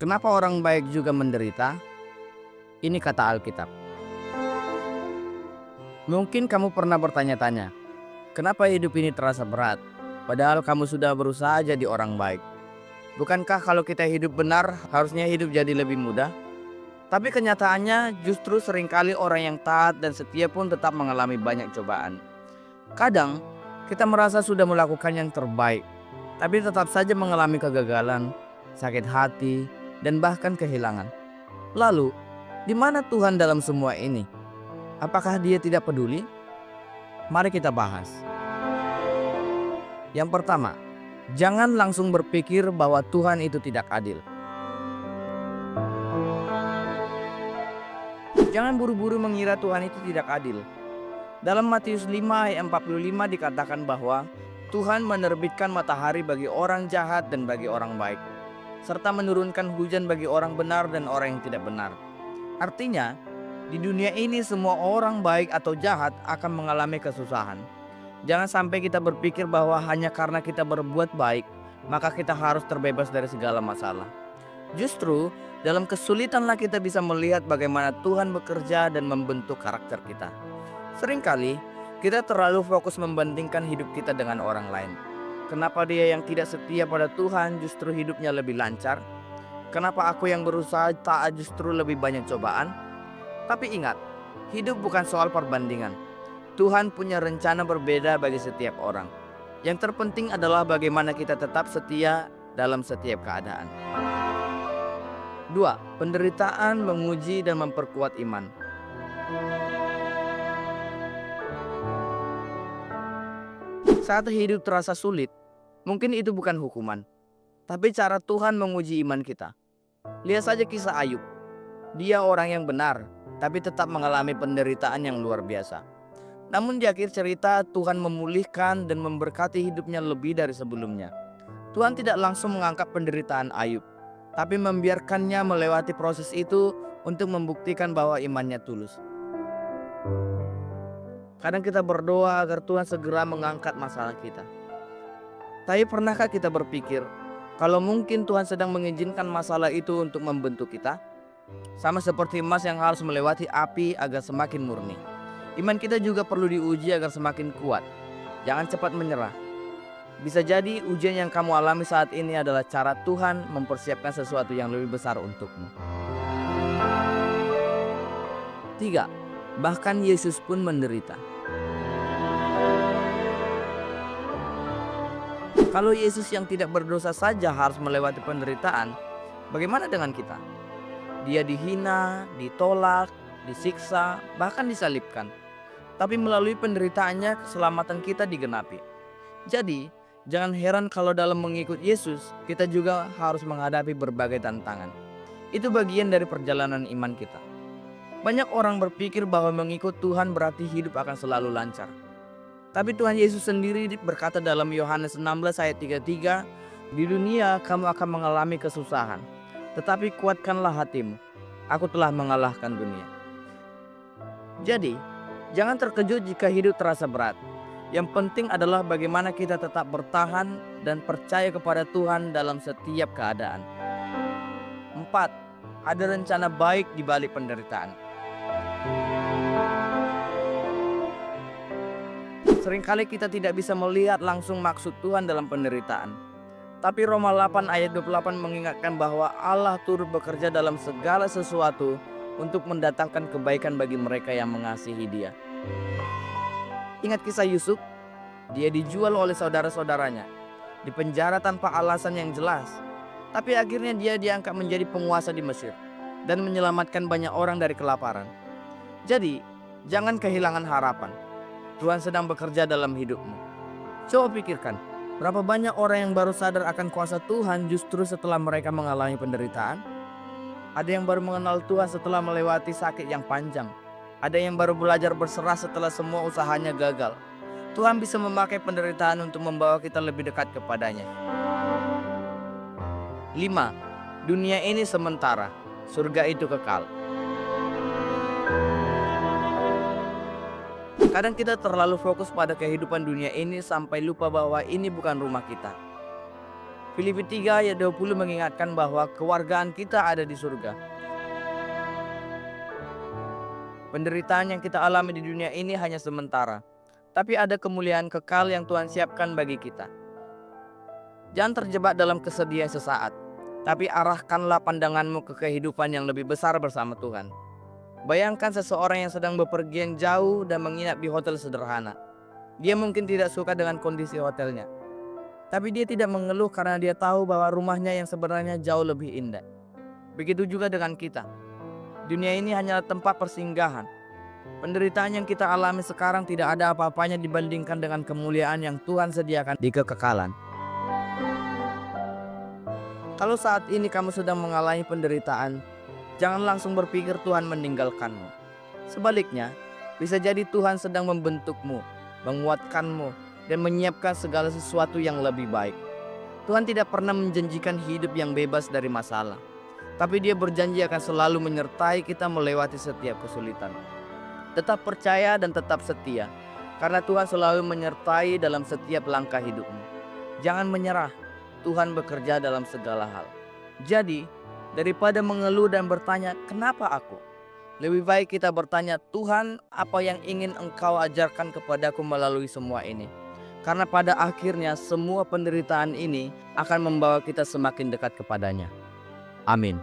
Kenapa orang baik juga menderita? Ini kata Alkitab. Mungkin kamu pernah bertanya-tanya, kenapa hidup ini terasa berat? Padahal kamu sudah berusaha jadi orang baik. Bukankah kalau kita hidup benar, harusnya hidup jadi lebih mudah? Tapi kenyataannya justru seringkali orang yang taat dan setia pun tetap mengalami banyak cobaan. Kadang, kita merasa sudah melakukan yang terbaik, tapi tetap saja mengalami kegagalan, sakit hati, dan bahkan kehilangan. Lalu, di mana Tuhan dalam semua ini? Apakah Dia tidak peduli? Mari kita bahas. Yang pertama, jangan langsung berpikir bahwa Tuhan itu tidak adil. Jangan buru-buru mengira Tuhan itu tidak adil. Dalam Matius 5 ayat 45 dikatakan bahwa Tuhan menerbitkan matahari bagi orang jahat dan bagi orang baik, serta menurunkan hujan bagi orang benar dan orang yang tidak benar. Artinya, di dunia ini semua orang baik atau jahat akan mengalami kesusahan. Jangan sampai kita berpikir bahwa hanya karena kita berbuat baik, maka kita harus terbebas dari segala masalah. Justru, dalam kesulitanlah kita bisa melihat bagaimana Tuhan bekerja dan membentuk karakter kita. Seringkali, kita terlalu fokus membandingkan hidup kita dengan orang lain. Kenapa dia yang tidak setia pada Tuhan justru hidupnya lebih lancar? Kenapa aku yang berusaha taat justru lebih banyak cobaan? Tapi ingat, hidup bukan soal perbandingan. Tuhan punya rencana berbeda bagi setiap orang. Yang terpenting adalah bagaimana kita tetap setia dalam setiap keadaan. 2. Penderitaan menguji dan memperkuat iman. Saat hidup terasa sulit, mungkin itu bukan hukuman, tapi cara Tuhan menguji iman kita. Lihat saja kisah Ayub. Dia orang yang benar, tapi tetap mengalami penderitaan yang luar biasa. Namun di akhir cerita, Tuhan memulihkan dan memberkati hidupnya lebih dari sebelumnya. Tuhan tidak langsung mengangkat penderitaan Ayub, tapi membiarkannya melewati proses itu untuk membuktikan bahwa imannya tulus. Kadang kita berdoa agar Tuhan segera mengangkat masalah kita. Tapi pernahkah kita berpikir, kalau mungkin Tuhan sedang mengizinkan masalah itu untuk membentuk kita? Sama seperti emas yang harus melewati api agar semakin murni. Iman kita juga perlu diuji agar semakin kuat. Jangan cepat menyerah. Bisa jadi ujian yang kamu alami saat ini adalah cara Tuhan mempersiapkan sesuatu yang lebih besar untukmu. 3. Bahkan Yesus pun menderita. Kalau Yesus yang tidak berdosa saja harus melewati penderitaan, bagaimana dengan kita? Dia dihina, ditolak, disiksa, bahkan disalibkan. Tapi melalui penderitaannya keselamatan kita digenapi. Jadi, jangan heran kalau dalam mengikut Yesus, kita juga harus menghadapi berbagai tantangan. Itu bagian dari perjalanan iman kita. Banyak orang berpikir bahwa mengikut Tuhan berarti hidup akan selalu lancar. Tapi Tuhan Yesus sendiri berkata dalam Yohanes 16 ayat 33, "Di dunia kamu akan mengalami kesusahan, tetapi kuatkanlah hatimu. Aku telah mengalahkan dunia." Jadi, jangan terkejut jika hidup terasa berat. Yang penting adalah bagaimana kita tetap bertahan dan percaya kepada Tuhan dalam setiap keadaan. 4. Ada rencana baik di balik penderitaan. Seringkali kita tidak bisa melihat langsung maksud Tuhan dalam penderitaan. Tapi Roma 8 ayat 28 mengingatkan bahwa Allah turut bekerja dalam segala sesuatu untuk mendatangkan kebaikan bagi mereka yang mengasihi Dia. Ingat kisah Yusuf? Dia dijual oleh saudara-saudaranya, dipenjara tanpa alasan yang jelas. Tapi akhirnya dia diangkat menjadi penguasa di Mesir dan menyelamatkan banyak orang dari kelaparan. Jadi, jangan kehilangan harapan. Tuhan sedang bekerja dalam hidupmu. Coba pikirkan, berapa banyak orang yang baru sadar akan kuasa Tuhan justru setelah mereka mengalami penderitaan? Ada yang baru mengenal Tuhan setelah melewati sakit yang panjang. Ada yang baru belajar berserah setelah semua usahanya gagal. Tuhan bisa memakai penderitaan untuk membawa kita lebih dekat kepadanya. 5. Dunia ini sementara, surga itu kekal. Kadang kita terlalu fokus pada kehidupan dunia ini sampai lupa bahwa ini bukan rumah kita. Filipi 3 ayat 20 mengingatkan bahwa kewargaan kita ada di surga. Penderitaan yang kita alami di dunia ini hanya sementara, tapi ada kemuliaan kekal yang Tuhan siapkan bagi kita. Jangan terjebak dalam kesedihan sesaat, tapi arahkanlah pandanganmu ke kehidupan yang lebih besar bersama Tuhan. Bayangkan seseorang yang sedang bepergian jauh dan menginap di hotel sederhana. Dia mungkin tidak suka dengan kondisi hotelnya, tapi dia tidak mengeluh karena dia tahu bahwa rumahnya yang sebenarnya jauh lebih indah. Begitu juga dengan kita. Dunia ini hanyalah tempat persinggahan. Penderitaan yang kita alami sekarang tidak ada apa-apanya dibandingkan dengan kemuliaan yang Tuhan sediakan di kekekalan. Kalau saat ini kamu sedang mengalami penderitaan, jangan langsung berpikir Tuhan meninggalkanmu. Sebaliknya, bisa jadi Tuhan sedang membentukmu, menguatkanmu, dan menyiapkan segala sesuatu yang lebih baik. Tuhan tidak pernah menjanjikan hidup yang bebas dari masalah, tapi Dia berjanji akan selalu menyertai kita melewati setiap kesulitan. Tetap percaya dan tetap setia, karena Tuhan selalu menyertai dalam setiap langkah hidupmu. Jangan menyerah, Tuhan bekerja dalam segala hal. Jadi, daripada mengeluh dan bertanya, "Kenapa aku?" lebih baik kita bertanya, "Tuhan, apa yang ingin Engkau ajarkan kepadaku melalui semua ini?" Karena pada akhirnya semua penderitaan ini akan membawa kita semakin dekat kepadanya. Amin.